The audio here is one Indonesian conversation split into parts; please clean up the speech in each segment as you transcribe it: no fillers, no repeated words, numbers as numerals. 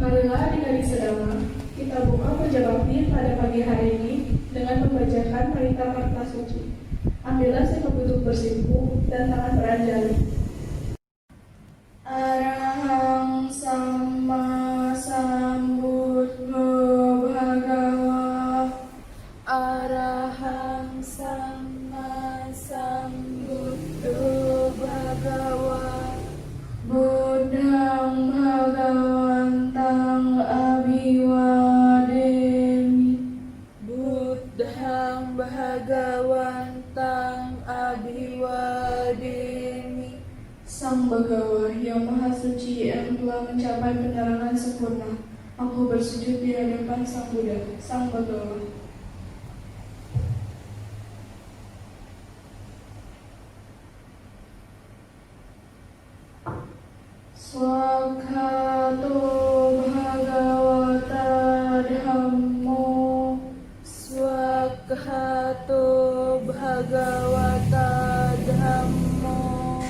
Marilah adik-adik saudara, kita buka puja bakti pada pagi hari ini dengan membacakan Parita Karta Suci. Ambillah sikap duduk bersimpuh dan tangan beranjali. Arahang Sama Sambuddho Bhagawa. Arahang Sama Sambuddho Bhagawa. Buddhang Bhagawantang Abhiwademi. Buddhang Bhagawantang Abhiwademi. Sang Bhagawa yang Maha Suci yang telah mencapai penerangan sempurna, aku bersujud di hadapan Sang Buddha, Sang Bhagawa. Swakhato Bhagavata Dhammo. Swakhato Bhagavata Dhammo.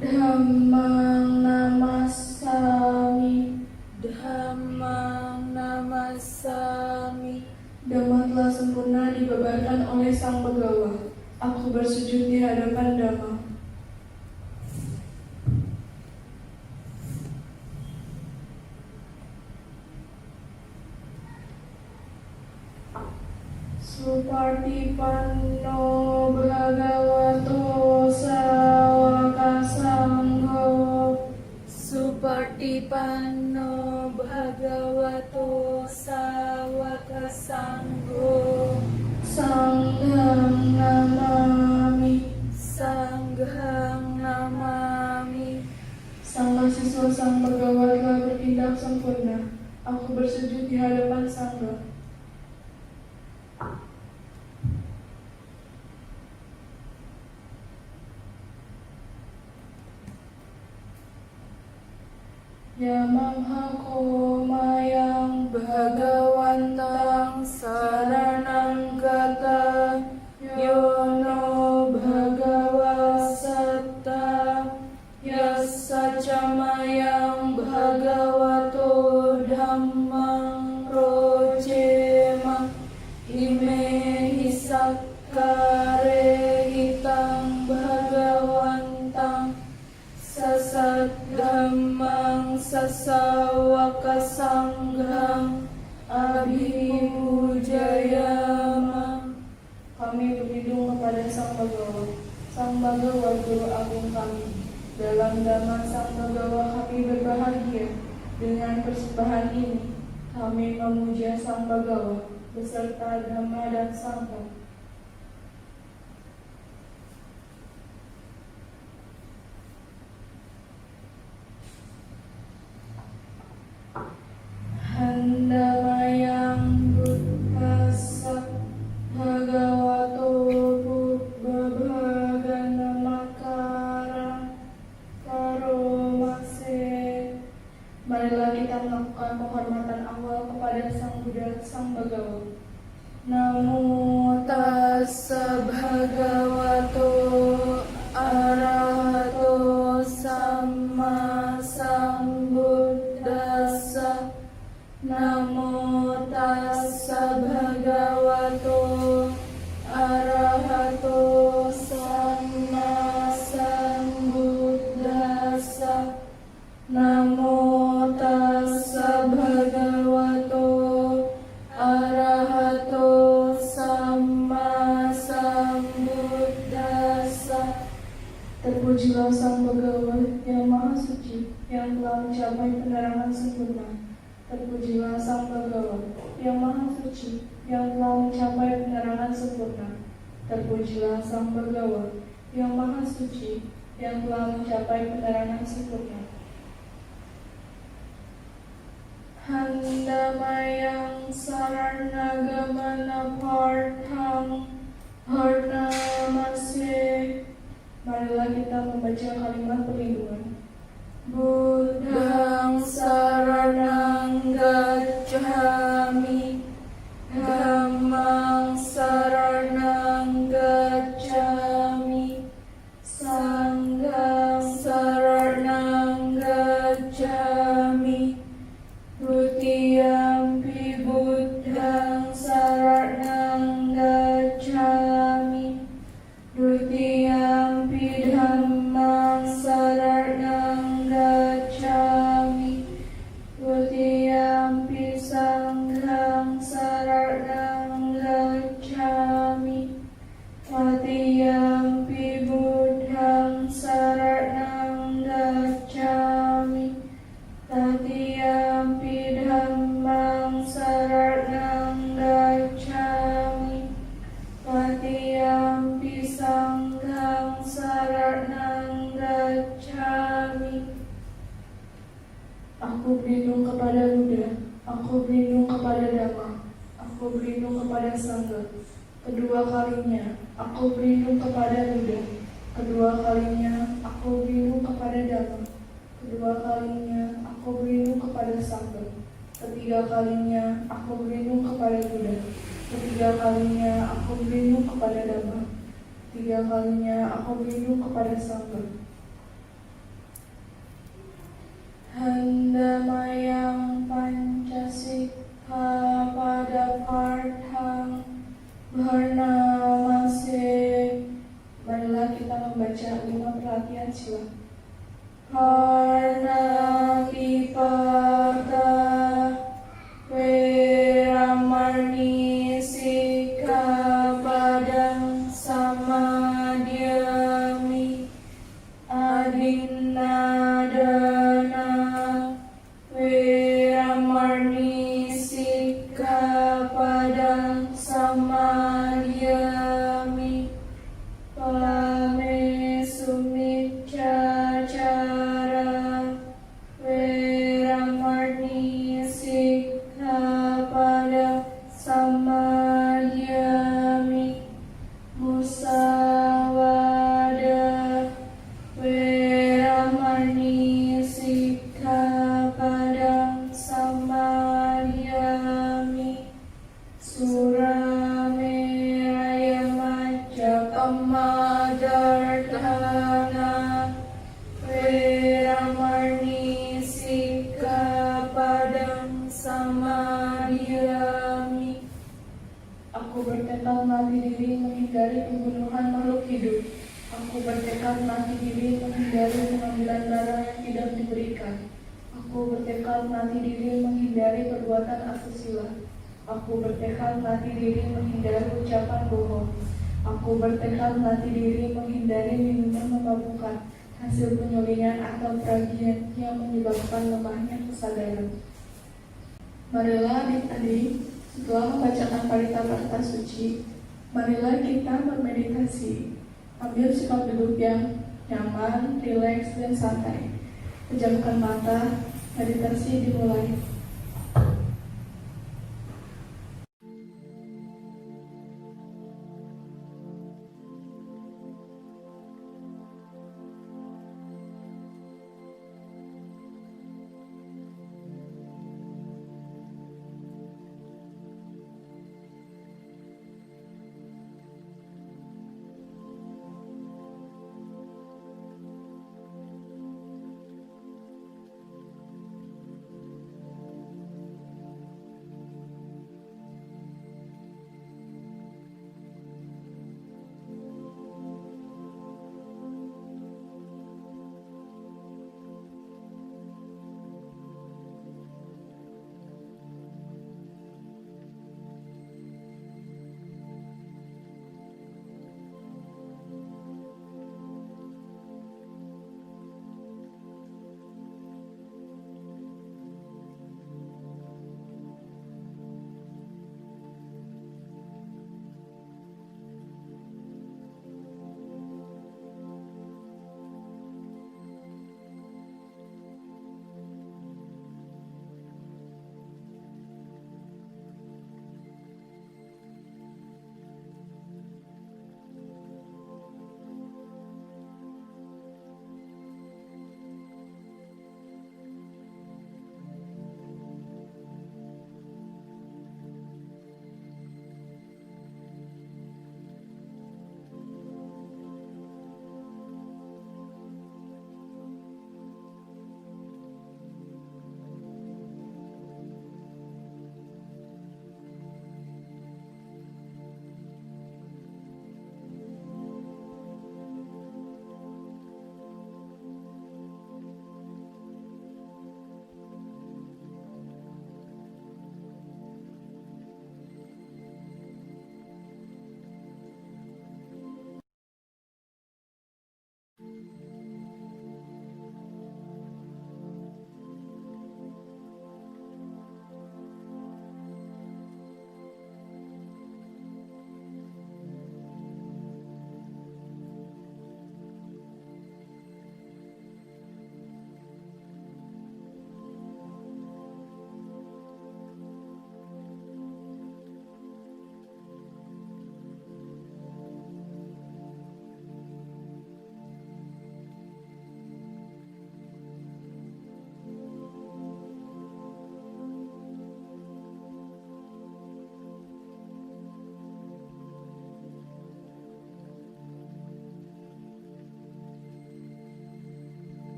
Dhammang namassami. Dhammang namassami. Dhamma telah sempurna dibabarkan oleh Sang Bhagawa. Aku bersujud di hadapan Dhamma. Supartipanno Bhagavato Sawaka Sangho. Supartipanno Bhagavato Sawaka Sangho. Sanghang namami. Sanghang namami. Sang mahasiswa Sang Bhagawa telah bertindak sempurna. Aku bersujud di hadapan Sangha. Yamamhako mayang Bhagawantang saranang gata. Yono Bhagawa satta. Yasacamayang Bhagavato dhammang rojema. Ime hisakkare hitang Bhagawantang. Sasat dhammang sasawaka sanghang abhipujayama. Kami berlindung kepada Sang Bhagawa. Sang Bhagawa Guru Agung kami. Dalam Dhamma Sang Bhagawa kami berbahagia. Dengan persembahan ini kami memuja Sang Bhagawa beserta Dhamma dan Sangha. Handamayang Buddhasa Bhagavato Buddha Makara Karomase. Marilah kita melakukan penghormatan awal kepada Sang Buddha, Sang Bhagawa. Namo tassa bhagavato arahato samma sambuddhassa. Namo tassa bhagavato arahato samma sambuddhassa. Namo tassa bhagavato arahato samma sambuddhassa. Terpujilah Sang Begawa yang Maha Suci, yang telah mencapai penerangan sempurna. Terpujilah Sang Begawa yang Maha Suci, yang telah mencapai penerangan sempurna. Terpujilah Sang Begawa yang Maha Suci, yang telah mencapai penerangan sempurna. Handamayang saranagamanam partang harnamasye. Marilah kita membaca kalimat perlindungan. Buddhang saranang gacchami, dhammang saranang gacchami, sanghang saranang gacchami, dutiyampi buddhang saranang gacchami, dutiyampi dhammang saranang gacchami, dutiyampi sanghang saranang gacchami, tatiyampi buddhang saranang gacchami, tatiyampi dhammang saranang gacchami, tatiyampi sanghang saranang gacchami. Aku berlindung kepada Buddha, aku berlindung kepada Dhamma, aku berlindung kepada Sangha. Kedua kalinya, aku berlindung kepada Buddha. Kedua kalinya, aku berlindung kepada Dhamma. Kedua kalinya, aku berlindung kepada Sangha. Ketiga kalinya, aku berlindung kepada Buddha. Ketiga kalinya, aku berlindung kepada Dhamma. Ketiga kalinya, aku berlindung kepada Sangha. Handamayang pancasikha pada parthang bharnamase. Marilah kita membaca 5 perhatian sila. Parnatipata Veramani Sikkhapadang Samadhyami Adinadana Veramani Sikkhapadang Samadhyami Pame Sumiccacara Veramani Sikkhapadang Samadhyami Musawada Veramani Sikkhapadang Samadhyami Surameraya Majjapamadarthana Veramani Sikkhapadang Samadhyami. Aku bertekad mati diri menghindari pembunuhan makhluk hidup. Aku bertekad mati diri menghindari pengambilan darah yang tidak diberikan. Aku bertekad mati diri menghindari perbuatan asusila. Aku bertekad mati diri menghindari ucapan bohong. Aku bertekad mati diri menghindari minuman memabukkan, hasil penyulingan atau peragian yang menyebabkan lemahnya kesadaran. Marilah adik-adik, setelah membacakan parita-parita suci, marilah kita bermeditasi. Ambil sikap duduk yang nyaman, rileks, dan santai. Pejamkan mata, meditasi dimulai.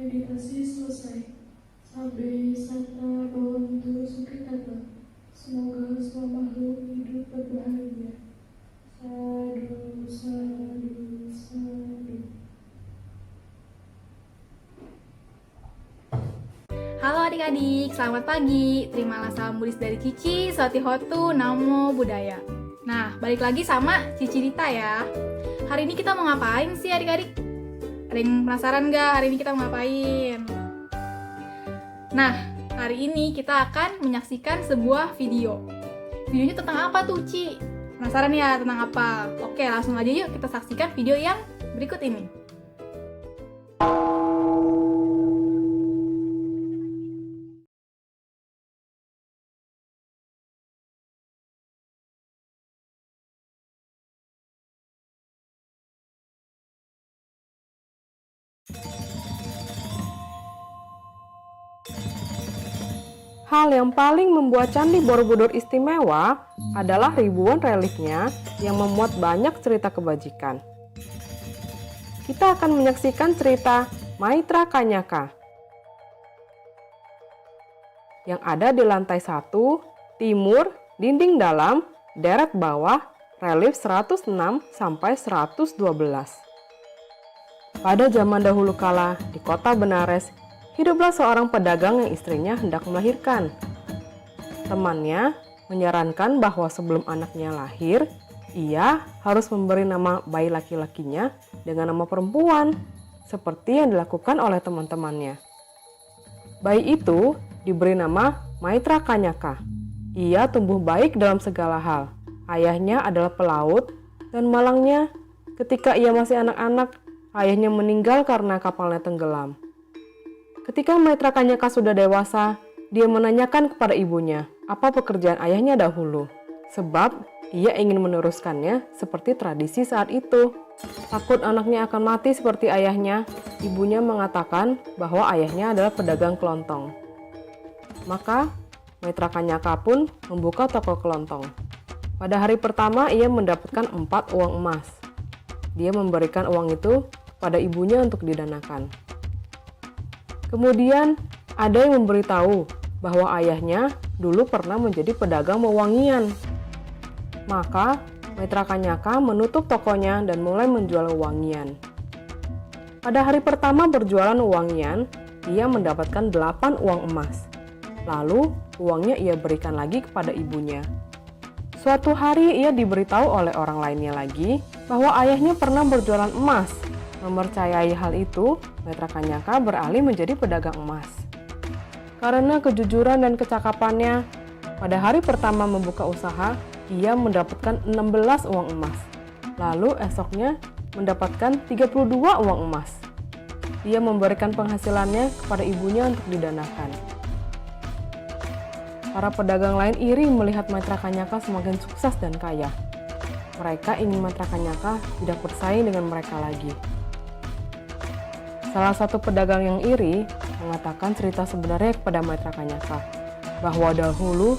Meditasi selesai. Sabe sata bhavantu sukhitata. Semoga semua makhluk hidup berbahagia. Sadu, sadu, sadu. Halo adik-adik, selamat pagi. Terimalah salam Buddhis dari Cici, Swati Hotu, Namo Buddhaya. Nah, balik lagi sama Cici Dita ya. Hari ini kita mau ngapain sih adik-adik? Ada yang penasaran nggak hari ini kita mau ngapain? Nah, hari ini kita akan menyaksikan sebuah video. Videonya tentang apa tuh, Ci? Penasaran ya tentang apa? Oke, langsung aja yuk kita saksikan video yang berikut ini. Hal yang paling membuat Candi Borobudur istimewa adalah ribuan reliknya yang memuat banyak cerita kebajikan. Kita akan menyaksikan cerita Maitra Kanyaka yang ada di lantai 1, timur, dinding dalam, deret bawah, relief 106 sampai 112. Pada zaman dahulu kala di kota Benares, hiduplah seorang pedagang yang istrinya hendak melahirkan. Temannya menyarankan bahwa sebelum anaknya lahir, ia harus memberi nama bayi laki-lakinya dengan nama perempuan, seperti yang dilakukan oleh teman-temannya. Bayi itu diberi nama Maitra Kanyaka. Ia tumbuh baik dalam segala hal. Ayahnya adalah pelaut, dan malangnya ketika ia masih anak-anak, ayahnya meninggal karena kapalnya tenggelam. Ketika Maitra Kanyaka sudah dewasa, dia menanyakan kepada ibunya apa pekerjaan ayahnya dahulu, sebab ia ingin meneruskannya seperti tradisi saat itu. Takut anaknya akan mati seperti ayahnya, ibunya mengatakan bahwa ayahnya adalah pedagang kelontong. Maka Maitra Kanyaka pun membuka toko kelontong. Pada hari pertama ia mendapatkan 4 uang emas. Dia memberikan uang itu pada ibunya untuk didanakan. Kemudian ada yang memberitahu bahwa ayahnya dulu pernah menjadi pedagang wewangian. Maka Maitra Kanyaka menutup tokonya dan mulai menjual wewangian. Pada hari pertama berjualan wewangian, ia mendapatkan 8 uang emas. Lalu uangnya ia berikan lagi kepada ibunya. Suatu hari ia diberitahu oleh orang lainnya lagi bahwa ayahnya pernah berjualan emas. Mempercayai hal itu, Maitra Kanyaka beralih menjadi pedagang emas. Karena kejujuran dan kecakapannya, pada hari pertama membuka usaha, ia mendapatkan 16 uang emas. Lalu esoknya mendapatkan 32 uang emas. Ia memberikan penghasilannya kepada ibunya untuk didanakan. Para pedagang lain iri melihat Maitra Kanyaka semakin sukses dan kaya. Mereka ingin Maitra Kanyaka tidak bersaing dengan mereka lagi. Salah satu pedagang yang iri mengatakan cerita sebenarnya kepada Maitra Kanyaka, bahwa dahulu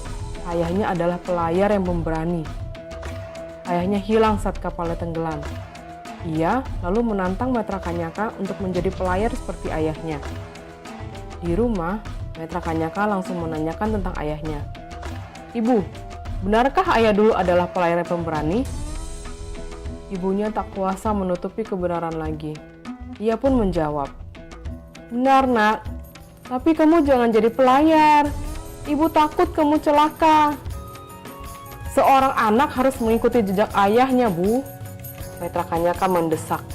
ayahnya adalah pelayar yang pemberani. Ayahnya hilang saat kapalnya tenggelam. Ia lalu menantang Maitra Kanyaka untuk menjadi pelayar seperti ayahnya. Di rumah, Maitra Kanyaka langsung menanyakan tentang ayahnya. "Ibu, benarkah ayah dulu adalah pelayar yang pemberani?" Ibunya tak kuasa menutupi kebenaran lagi. Ia pun menjawab, "Benar, Nak. Tapi kamu jangan jadi pelayar. Ibu takut kamu celaka." "Seorang anak harus mengikuti jejak ayahnya, Bu," Maitra Kanyaka mendesak.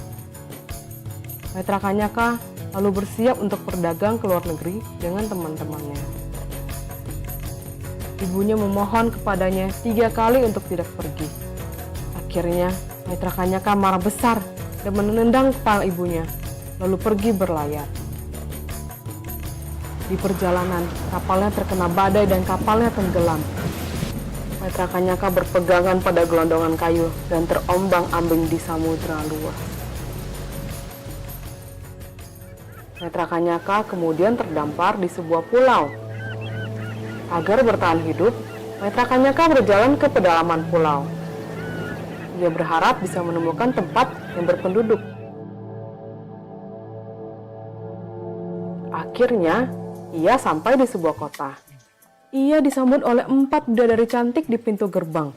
Maitra Kanyaka lalu bersiap untuk berdagang ke luar negeri dengan teman-temannya. Ibunya memohon kepadanya 3 kali untuk tidak pergi. Akhirnya, Maitra Kanyaka marah besar dan menendang kepala ibunya, lalu pergi berlayar. Di perjalanan, kapalnya terkena badai dan kapalnya tenggelam. Maitra Kanyaka berpegangan pada gelondongan kayu dan terombang-ambing di samudera luas. Maitra Kanyaka kemudian terdampar di sebuah pulau. Agar bertahan hidup, Maitra Kanyaka berjalan ke pedalaman pulau. Ia berharap bisa menemukan tempat yang berpenduduk. Akhirnya, ia sampai di sebuah kota. Ia disambut oleh 4 bidadari cantik di pintu gerbang.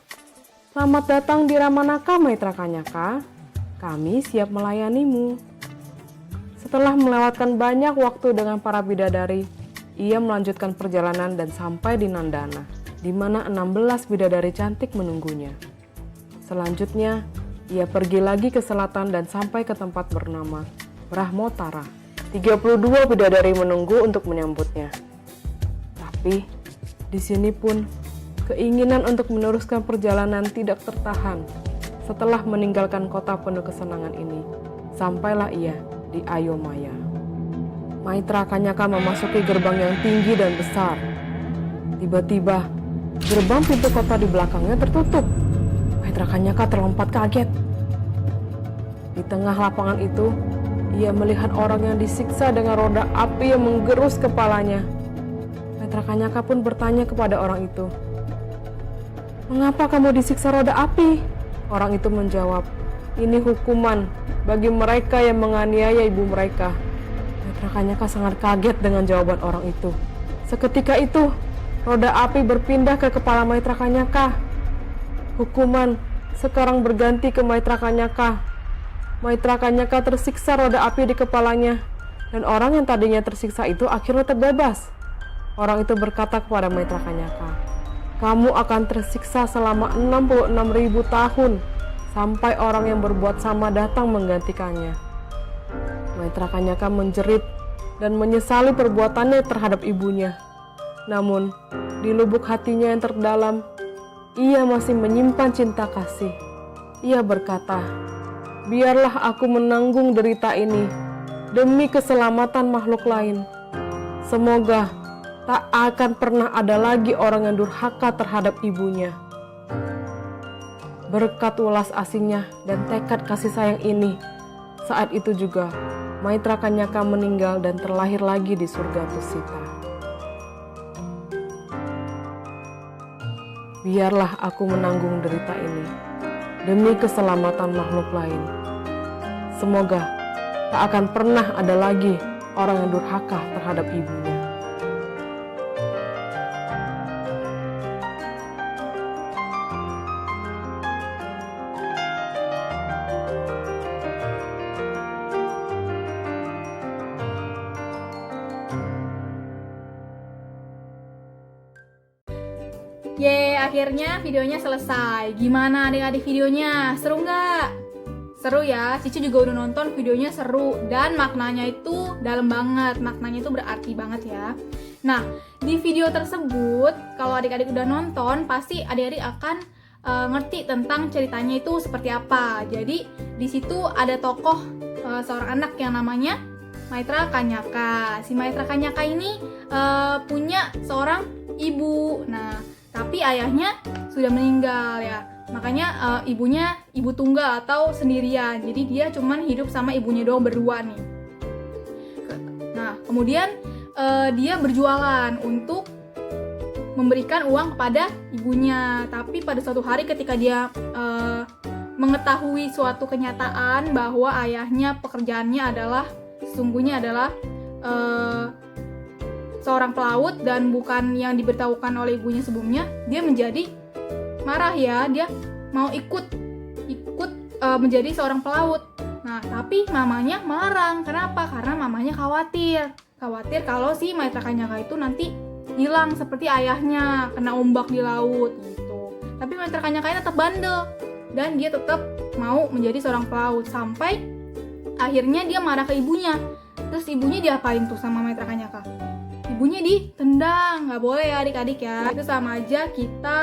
"Selamat datang di Ramanaka, Maitra Kanyaka. Kami siap melayanimu." Setelah melewatkan banyak waktu dengan para bidadari, ia melanjutkan perjalanan dan sampai di Nandana, di mana 16 bidadari cantik menunggunya. Selanjutnya, ia pergi lagi ke selatan dan sampai ke tempat bernama Brahmotara. 32 bidadari menunggu untuk menyambutnya. Tapi, di sini pun, keinginan untuk meneruskan perjalanan tidak tertahan. Setelah meninggalkan kota penuh kesenangan ini, sampailah ia di Ayomaya. Maitra Kanyaka memasuki gerbang yang tinggi dan besar. Tiba-tiba, gerbang pintu kota di belakangnya tertutup. Maitra Kanyaka terlompat kaget. Di tengah lapangan itu, ia melihat orang yang disiksa dengan roda api yang menggerus kepalanya. Maitra Kanyaka pun bertanya kepada orang itu, "Mengapa kamu disiksa roda api?" Orang itu menjawab, "Ini hukuman bagi mereka yang menganiaya ibu mereka." Maitra Kanyaka sangat kaget dengan jawaban orang itu. Seketika itu, roda api berpindah ke kepala Maitra Kanyaka. Hukuman sekarang berganti ke Maitra Kanyaka. Maitra Kanyaka tersiksa roda api di kepalanya, dan orang yang tadinya tersiksa itu akhirnya terbebas. Orang itu berkata kepada Maitra Kanyaka, "Kamu akan tersiksa selama 66.000 tahun, sampai orang yang berbuat sama datang menggantikannya." Maitra Kanyaka menjerit dan menyesali perbuatannya terhadap ibunya. Namun, di lubuk hatinya yang terdalam, ia masih menyimpan cinta kasih. Ia berkata, "Biarlah aku menanggung derita ini demi keselamatan makhluk lain. Semoga tak akan pernah ada lagi orang yang durhaka terhadap ibunya." Berkat ulas asihnya dan tekad kasih sayang ini, saat itu juga Maitra Kanyaka meninggal dan terlahir lagi di surga Tusita. Biarlah aku menanggung derita ini demi keselamatan makhluk lain. Semoga tak akan pernah ada lagi orang yang durhaka terhadap ibunya. Yeay, akhirnya videonya selesai. Gimana adik-adik videonya? Seru nggak? Seru ya, Cici juga udah nonton, videonya seru. Dan maknanya itu dalam banget, maknanya itu berarti banget ya. Nah, di video tersebut, kalau adik-adik udah nonton, pasti adik-adik akan ngerti tentang ceritanya itu seperti apa. Jadi, di situ ada tokoh seorang anak yang namanya Maitra Kanyaka. Si Maitra Kanyaka ini punya seorang ibu. Nah, tapi ayahnya sudah meninggal ya. Makanya ibunya ibu tunggal atau sendirian. Jadi dia cuman hidup sama ibunya doang berdua nih. Nah, kemudian dia berjualan untuk memberikan uang kepada ibunya. Tapi pada suatu hari ketika dia mengetahui suatu kenyataan bahwa ayahnya pekerjaannya adalah sesungguhnya adalah seorang pelaut dan bukan yang diberitahukan oleh ibunya sebelumnya, dia menjadi marah ya. Dia mau ikut menjadi seorang pelaut. Nah, tapi mamanya melarang. Kenapa? Karena mamanya khawatir kalau si Maitra Kanyaka itu nanti hilang seperti ayahnya, kena ombak di laut gitu. Tapi Maitra Kanyaka tetap bandel dan dia tetap mau menjadi seorang pelaut sampai akhirnya dia marah ke ibunya. Terus ibunya diapain tuh sama Maitra Kanyaka? Ibunya ditendang. Nggak boleh ya adik-adik ya. Itu sama aja kita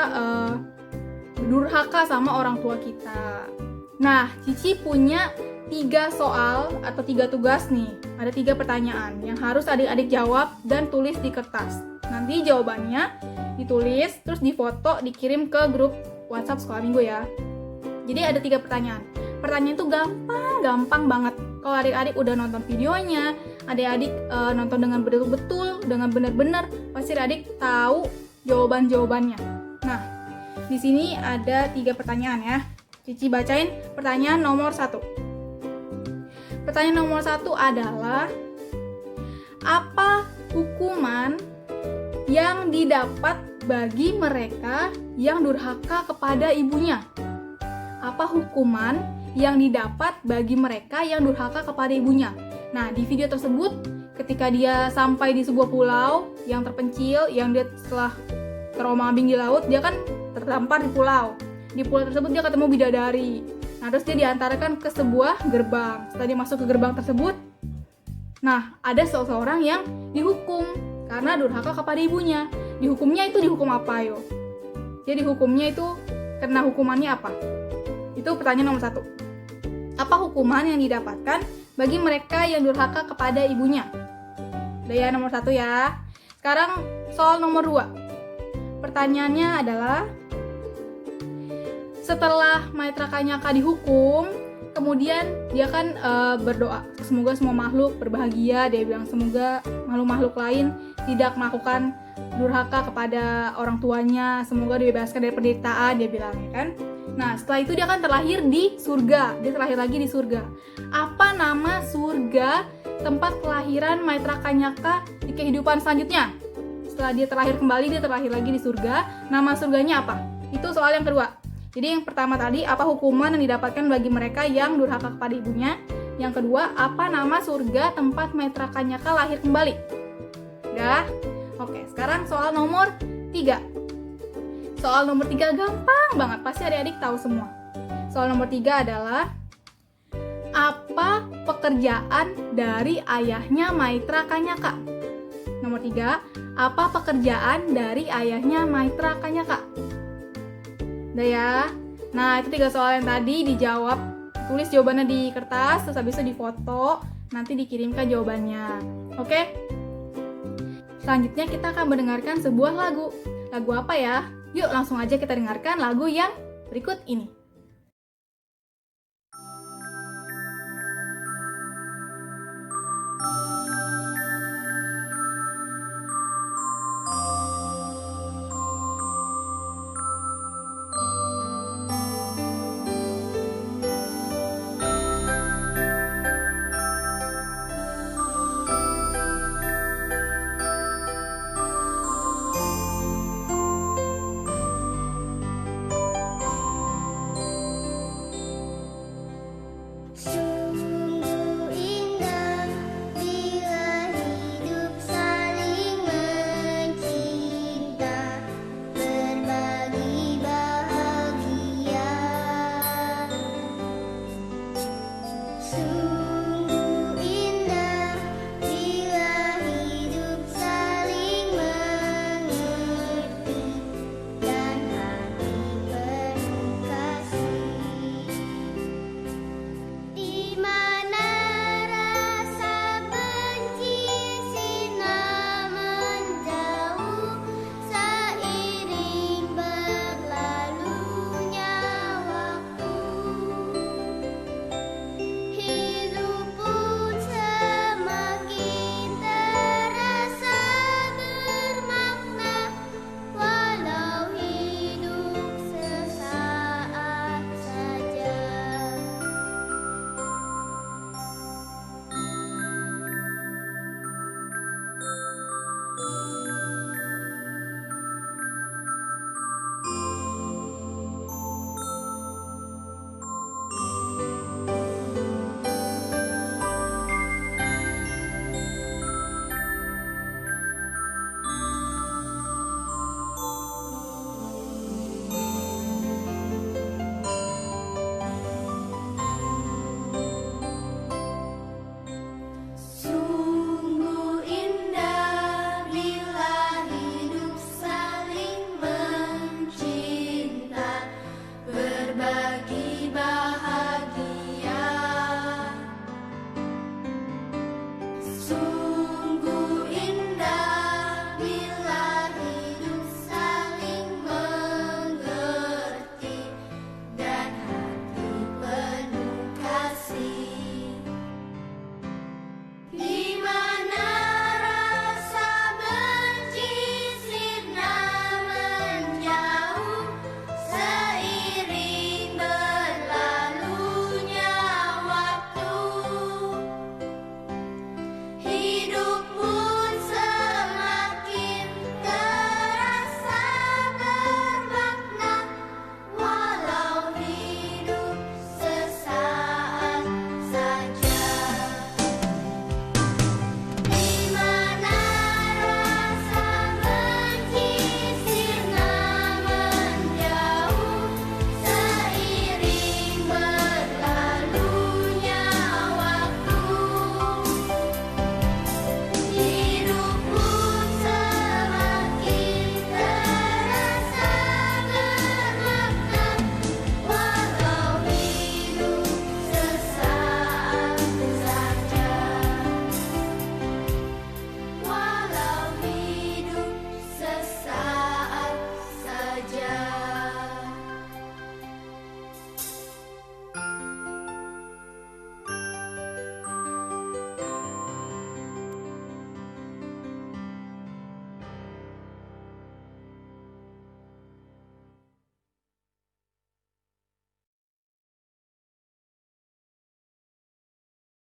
durhaka sama orang tua kita. Nah, Cici punya 3 soal atau 3 tugas nih. Ada 3 pertanyaan yang harus adik-adik jawab dan tulis di kertas. Nanti jawabannya ditulis, terus difoto, dikirim ke grup WhatsApp Sekolah Minggu ya. Jadi ada 3 pertanyaan. Pertanyaan itu gampang banget. Kalau adik-adik udah nonton videonya, adik-adik nonton dengan betul-betul, dengan benar-benar, pasti adik tahu jawaban-jawabannya. Nah, di sini ada 3 pertanyaan ya. Cici bacain pertanyaan nomor 1. Pertanyaan nomor 1 adalah, Apa hukuman yang didapat bagi mereka yang durhaka kepada ibunya? Apa hukuman yang didapat bagi mereka yang durhaka kepada ibunya? Nah, di video tersebut, ketika dia sampai di sebuah pulau yang terpencil, yang dia setelah terombang-ambing di laut, dia kan terdampar di pulau. Di pulau tersebut dia ketemu bidadari. Nah, terus dia diantarkan ke sebuah gerbang. Setelah dia masuk ke gerbang tersebut, nah, ada seseorang yang dihukum karena durhaka kepada ibunya. Dihukumnya itu dihukum apa, yo? Jadi hukumnya itu, kena hukumannya apa? Itu pertanyaan nomor 1. Apa hukuman yang didapatkan bagi mereka yang durhaka kepada ibunya? Udah ya, nomor 1 ya. Sekarang soal nomor 2. Pertanyaannya adalah, setelah Maitra Kanyaka dihukum, kemudian dia kan berdoa, semoga semua makhluk berbahagia. Dia bilang semoga makhluk-makhluk lain tidak melakukan durhaka kepada orang tuanya, semoga dibebaskan dari penderitaan, dia bilang, ya kan. Nah, setelah itu dia kan terlahir di surga. Dia terlahir lagi di surga. Apa nama surga tempat kelahiran Maitra Kanyaka di kehidupan selanjutnya? Setelah dia terlahir kembali, dia terlahir lagi di surga. Nama surganya apa? Itu soal yang kedua. Jadi yang pertama tadi, apa hukuman yang didapatkan bagi mereka yang durhaka kepada ibunya? Yang kedua, apa nama surga tempat Maitra Kanyaka lahir kembali? Udah? Oke, sekarang soal nomor 3. Soal nomor 3 gampang banget, pasti adik-adik tahu semua. Soal nomor 3 adalah, apa pekerjaan dari ayahnya Maitra Kanyaka? Nomor 3, apa pekerjaan dari ayahnya Maitra Kanyaka? Udah ya? Nah, itu 3 soal yang tadi dijawab. Tulis jawabannya di kertas, terus habis itu difoto, nanti dikirimkan jawabannya. Oke? Selanjutnya kita akan mendengarkan sebuah lagu. Lagu apa ya? Yuk langsung aja kita dengarkan lagu yang berikut ini.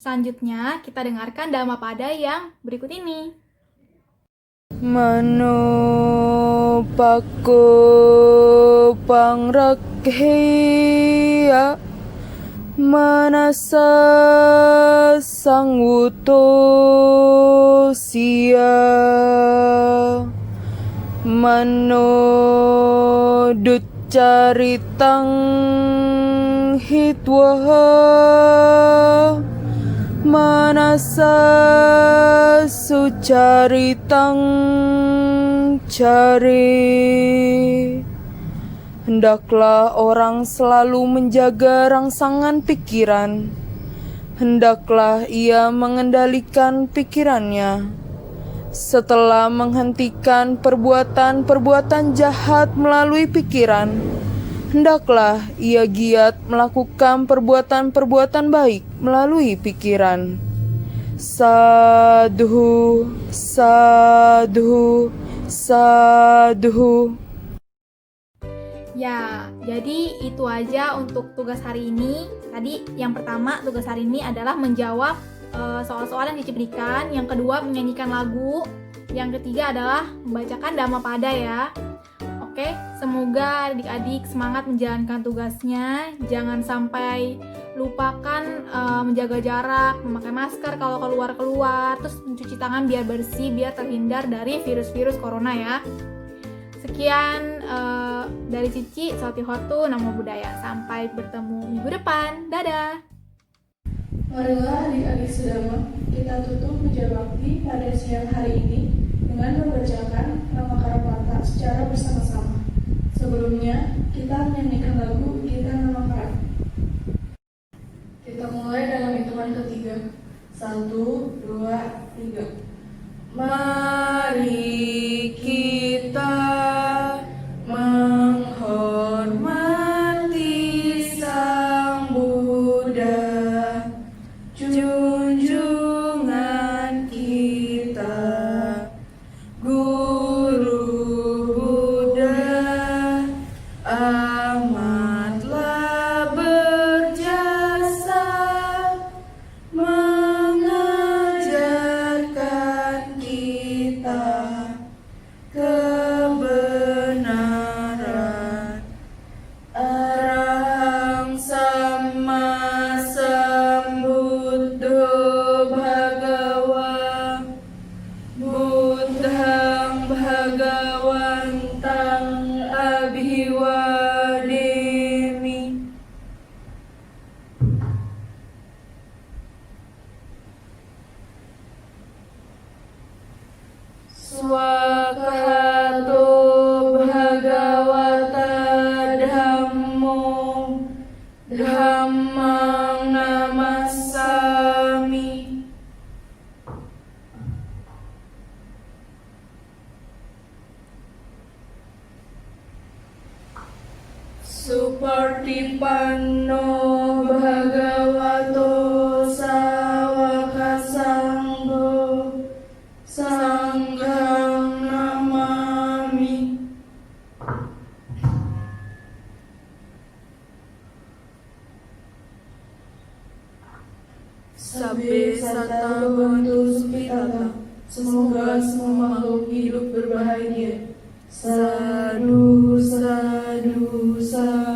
Selanjutnya, kita dengarkan Dhammapada yang berikut ini. Mano pako pangrakheya manasa sangwuto siya mano duccaritang hitwaha manasa sucaritang cari. Hendaklah orang selalu menjaga rangsangan pikiran. Hendaklah ia mengendalikan pikirannya. Setelah menghentikan perbuatan-perbuatan jahat melalui pikiran, hendaklah ia giat melakukan perbuatan-perbuatan baik melalui pikiran. Sadhu, sadhu, sadhu. Ya, jadi itu aja untuk tugas hari ini. Tadi yang pertama tugas hari ini adalah menjawab soal-soal yang Cici berikan. Yang kedua menyanyikan lagu. Yang ketiga adalah membacakan Dhammapada ya. Oke, semoga adik-adik semangat menjalankan tugasnya. Jangan sampai lupakan menjaga jarak, memakai masker kalau keluar-keluar, terus mencuci tangan biar bersih, biar terhindar dari virus-virus corona ya. Sekian dari Cici, Sotihotu, Namo Buddhaya. Sampai bertemu minggu depan. Dadah! Marilah adik-adik sedama, kita tutup puja bakti pada siang hari ini dengan membacakan nama Karapata secara bersama-sama. Sebelumnya, kita menyanyikan lagu Kita Nama Karat. Kita mulai dalam hitungan ketiga. 1, 2, 3. Mari kita menghormati Sang Buddha, junjungan kita, Guru Buddha, amatlah berjasa mengajarkan kita kebenaran. Arahang Samma Sambuddho Bhagawa, Buddhang Bhagawantang Abhiwademi. Swakato Bhagavata Dhammo Dhammang Namassami. Supartipanno Bhagavato Sawaka Sangho Sanghang Namami. Sabbe Sata Bantu Supitata. Semoga semua makhluk hidup berbahagia. Sadu, sadu, sadu.